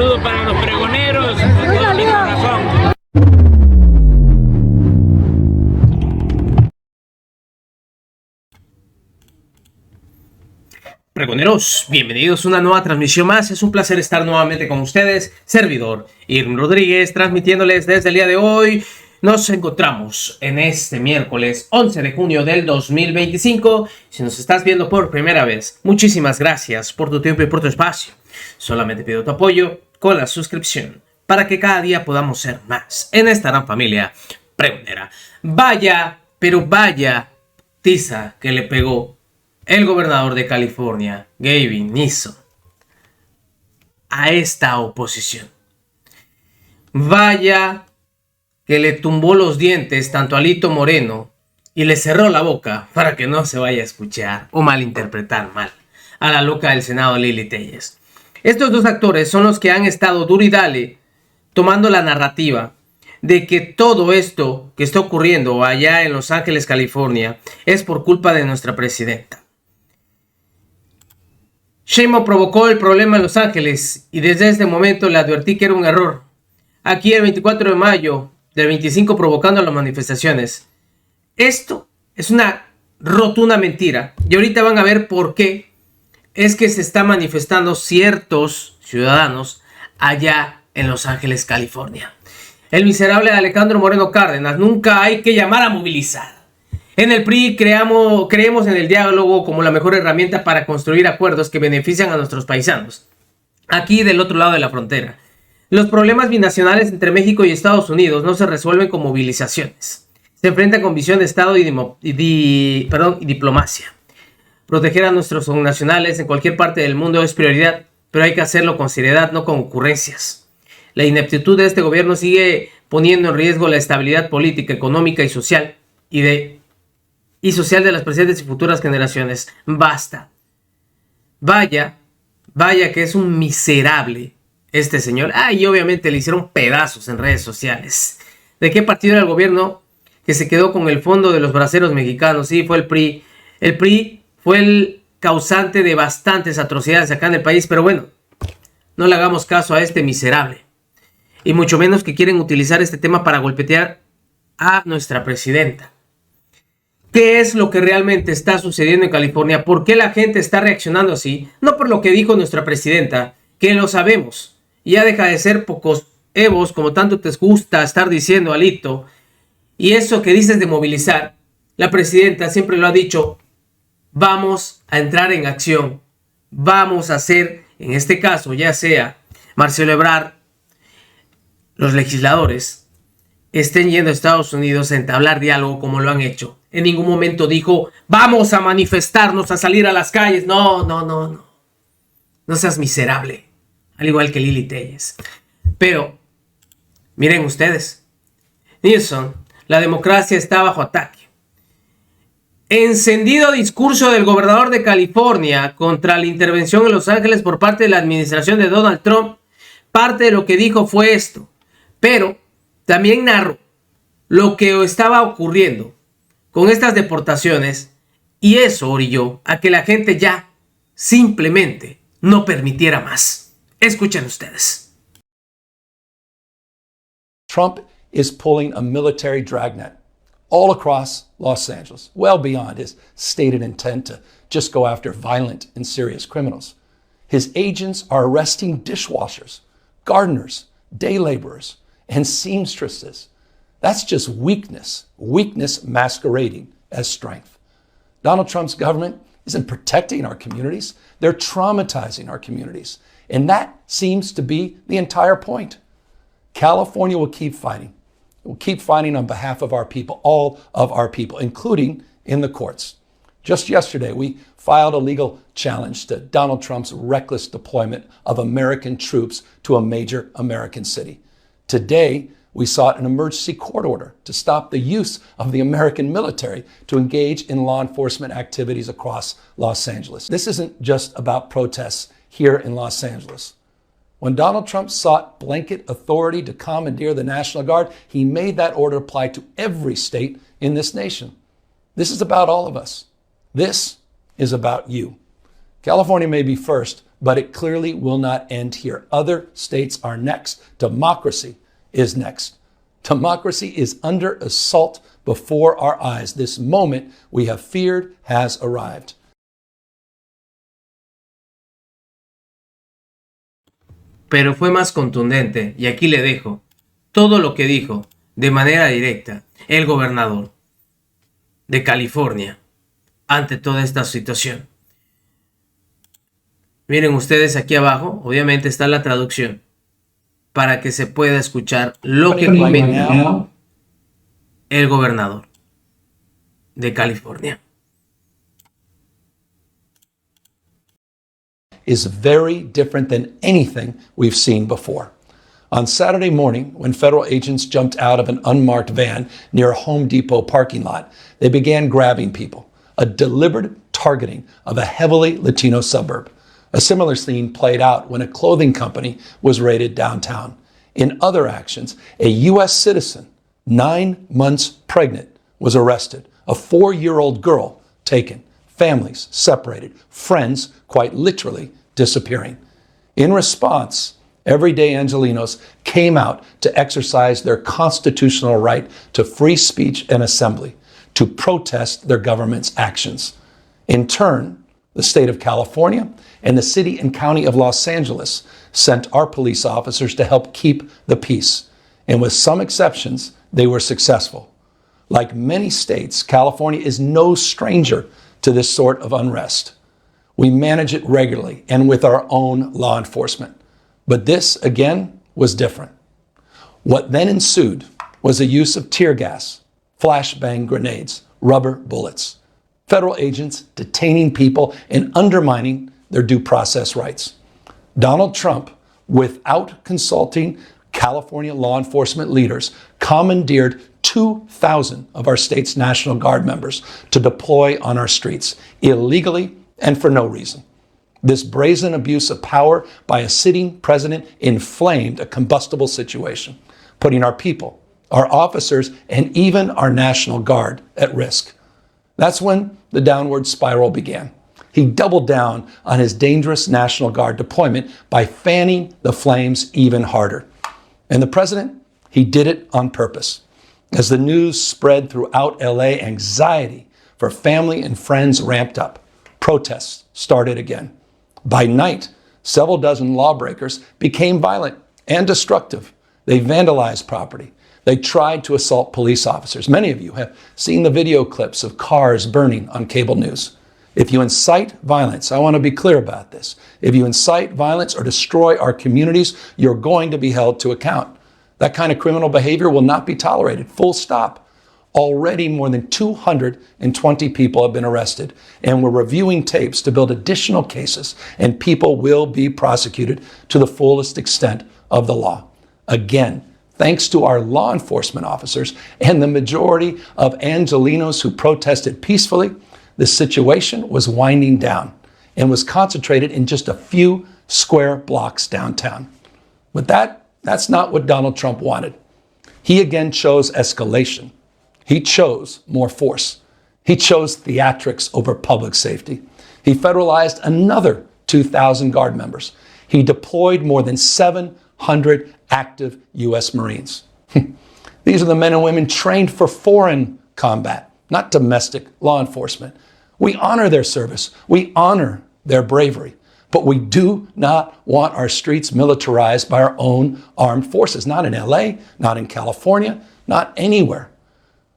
saludo para los pregoneros con todo mi corazón. Pregoneros, bienvenidos a una nueva transmisión más. Es un placer estar nuevamente con ustedes. Servidor Irm Rodríguez, transmitiéndoles desde el día de hoy. Nos encontramos en este miércoles 11 de junio del 2025. Si nos estás viendo por primera vez, muchísimas gracias por tu tiempo y por tu espacio. Solamente pido tu apoyo con la suscripción para que cada día podamos ser más en esta gran familia pregonera. Vaya, pero vaya tiza que le pegó el gobernador de California, Gavin Newsom, a esta oposición. Vaya que le tumbó los dientes tanto a Alito Moreno y le cerró la boca para que no se vaya a escuchar o malinterpretar mal a la loca del Senado Lilly. Estos dos actores son los que han estado duro y dale tomando la narrativa de que todo esto que está ocurriendo allá en Los Ángeles, California, es por culpa de nuestra presidenta. Sheinbaum provocó el problema en Los Ángeles y desde este momento le advertí que era un error. Aquí el 24 de mayo del 25 provocando las manifestaciones. Esto es una rotunda mentira y ahorita van a ver por qué es que se están manifestando ciertos ciudadanos allá en Los Ángeles, California. El miserable Alejandro Moreno Cárdenas: nunca hay que llamar a movilizar. En el PRI creemos en el diálogo como la mejor herramienta para construir acuerdos que benefician a nuestros paisanos. Aquí del otro lado de la frontera, los problemas binacionales entre México y Estados Unidos no se resuelven con movilizaciones. Se enfrentan con visión de Estado y diplomacia. Proteger a nuestros connacionales en cualquier parte del mundo es prioridad, pero hay que hacerlo con seriedad, no con ocurrencias. La ineptitud de este gobierno sigue poniendo en riesgo la estabilidad política, económica y social social de las presentes y futuras generaciones. Basta. Vaya que es un miserable este señor. Y obviamente le hicieron pedazos en redes sociales. ¿De qué partido era el gobierno que se quedó con el fondo de los braceros mexicanos? Sí, fue el PRI. El PRI fue el causante de bastantes atrocidades acá en el país, pero bueno, no le hagamos caso a este miserable. Y mucho menos que quieren utilizar este tema para golpetear a nuestra presidenta. ¿Qué es lo que realmente está sucediendo en California? ¿Por qué la gente está reaccionando así? No por lo que dijo nuestra presidenta, que lo sabemos. Y ya deja de ser pocos evos, como tanto te gusta estar diciendo, Alito. Y eso que dices de movilizar, la presidenta siempre lo ha dicho: vamos a entrar en acción. Vamos a hacer, en este caso, ya sea Marcelo Ebrard, los legisladores, estén yendo a Estados Unidos a entablar diálogo como lo han hecho. En ningún momento dijo: vamos a manifestarnos, a salir a las calles. No. No seas miserable. Al igual que Lilly. Pero, miren ustedes. Newsom, la democracia está bajo ataque. Encendido discurso del gobernador de California contra la intervención en Los Ángeles por parte de la administración de Donald Trump. Parte de lo que dijo fue esto. Pero también narró lo que estaba ocurriendo con estas deportaciones, y eso orilló a que la gente ya simplemente no permitiera más. Escuchen ustedes. Trump is pulling a military dragnet all across Los Angeles, well beyond his stated intent to just go after violent and serious criminals. His agents are arresting dishwashers, gardeners, day laborers, and seamstresses. That's just weakness masquerading as strength. Donald Trump's government isn't protecting our communities. They're traumatizing our communities. And that seems to be the entire point. California will keep fighting. We'll keep fighting on behalf of our people, all of our people, including in the courts. Just yesterday, we filed a legal challenge to Donald Trump's reckless deployment of American troops to a major American city. Today, we sought an emergency court order to stop the use of the American military to engage in law enforcement activities across Los Angeles. This isn't just about protests here in Los Angeles. When Donald Trump sought blanket authority to commandeer the National Guard, he made that order apply to every state in this nation. This is about all of us. This is about you. California may be first, but it clearly will not end here. Other states are next. Democracy is next. Democracy is under assault before our eyes. This moment we have feared has arrived. Pero fue más contundente, y aquí le dejo todo lo que dijo de manera directa el gobernador de California ante toda esta situación. Miren ustedes aquí abajo, obviamente está la traducción para que se pueda escuchar lo que comenta el gobernador de California. Is very different than anything we've seen before. On Saturday morning, when federal agents jumped out of an unmarked van near a Home Depot parking lot, they began grabbing people, a deliberate targeting of a heavily Latino suburb. A similar scene played out when a clothing company was raided downtown. In other actions, a U.S. citizen, 9 months pregnant, was arrested. A 4-year-old girl taken. Families separated. Friends, quite literally, disappearing. In response, everyday Angelenos came out to exercise their constitutional right to free speech and assembly, to protest their government's actions. In turn, the state of California and the city and county of Los Angeles sent our police officers to help keep the peace. And with some exceptions, they were successful. Like many states, California is no stranger to this sort of unrest. We manage it regularly and with our own law enforcement. But this, again, was different. What then ensued was the use of tear gas, flashbang grenades, rubber bullets. Federal agents detaining people and undermining their due process rights. Donald Trump, without consulting California law enforcement leaders, commandeered 2,000 of our state's National Guard members to deploy on our streets, illegally and for no reason. This brazen abuse of power by a sitting president inflamed a combustible situation, putting our people, our officers, and even our National Guard at risk. That's when the downward spiral began. He doubled down on his dangerous National Guard deployment by fanning the flames even harder. And the president, he did it on purpose. As the news spread throughout LA, anxiety for family and friends ramped up. Protests started again. By night, several dozen lawbreakers became violent and destructive. They vandalized property. They tried to assault police officers. Many of you have seen the video clips of cars burning on cable news. If you incite violence, I want to be clear about this. If you incite violence or destroy our communities, you're going to be held to account. That kind of criminal behavior will not be tolerated. Full stop. Already more than 220 people have been arrested, and we're reviewing tapes to build additional cases, and people will be prosecuted to the fullest extent of the law. Again, thanks to our law enforcement officers and the majority of Angelenos who protested peacefully, the situation was winding down and was concentrated in just a few square blocks downtown. But that's not what Donald Trump wanted. He again chose escalation. He chose more force. He chose theatrics over public safety. He federalized another 2,000 Guard members. He deployed more than 700 active U.S. Marines. These are the men and women trained for foreign combat, not domestic law enforcement. We honor their service. We honor their bravery. But we do not want our streets militarized by our own armed forces. Not in LA, not in California, not anywhere.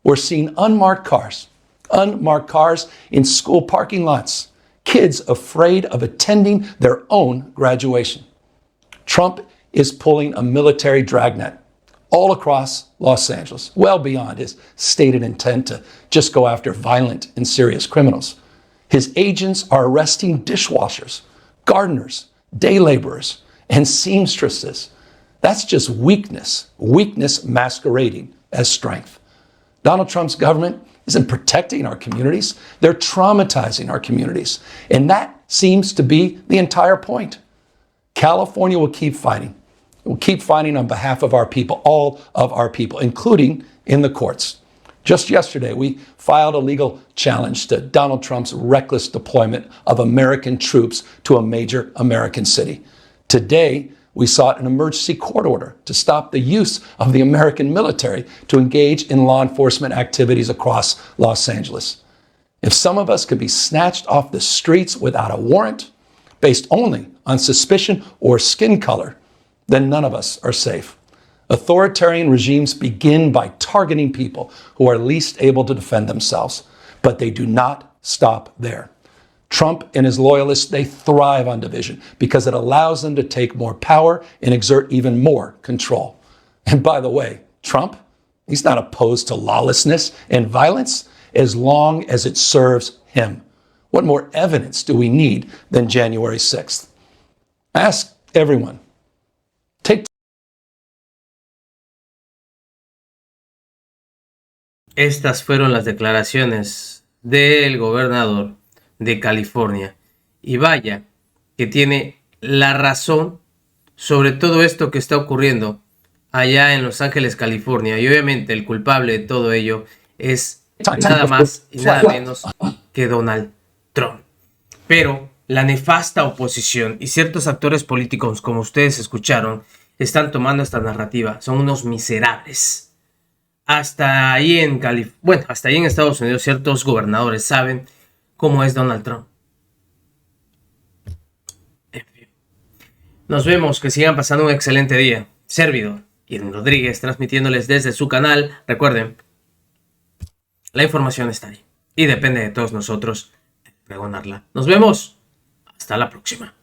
We're seeing unmarked cars in school parking lots, kids afraid of attending their own graduation. Trump is pulling a military dragnet all across Los Angeles, well beyond his stated intent to just go after violent and serious criminals. His agents are arresting dishwashers, gardeners, day laborers, and seamstresses. That's just weakness masquerading as strength. Donald Trump's government isn't protecting our communities. They're traumatizing our communities. And that seems to be the entire point. California will keep fighting. It will keep fighting on behalf of our people, all of our people, including in the courts. Just yesterday, we filed a legal challenge to Donald Trump's reckless deployment of American troops to a major American city. Today, we sought an emergency court order to stop the use of the American military to engage in law enforcement activities across Los Angeles. If some of us could be snatched off the streets without a warrant, based only on suspicion or skin color, then none of us are safe. Authoritarian regimes begin by targeting people who are least able to defend themselves, but they do not stop there. Trump and his loyalists, they thrive on division because it allows them to take more power and exert even more control. And by the way, Trump, he's not opposed to lawlessness and violence as long as it serves him. What more evidence do we need than January 6th? Ask everyone. Take Estas fueron las declaraciones del gobernador de California. Y vaya que tiene la razón sobre todo esto que está ocurriendo allá en Los Ángeles, California. Y obviamente el culpable de todo ello es nada más y nada menos que Donald Trump. Pero la nefasta oposición y ciertos actores políticos, como ustedes escucharon, están tomando esta narrativa. Son unos miserables. Hasta ahí hasta ahí en Estados Unidos ciertos gobernadores saben cómo es Donald Trump. En fin. Nos vemos, que sigan pasando un excelente día. Servidor Irving Rodríguez, transmitiéndoles desde su canal. Recuerden, la información está ahí y depende de todos nosotros pregonarla. Nos vemos. Hasta la próxima.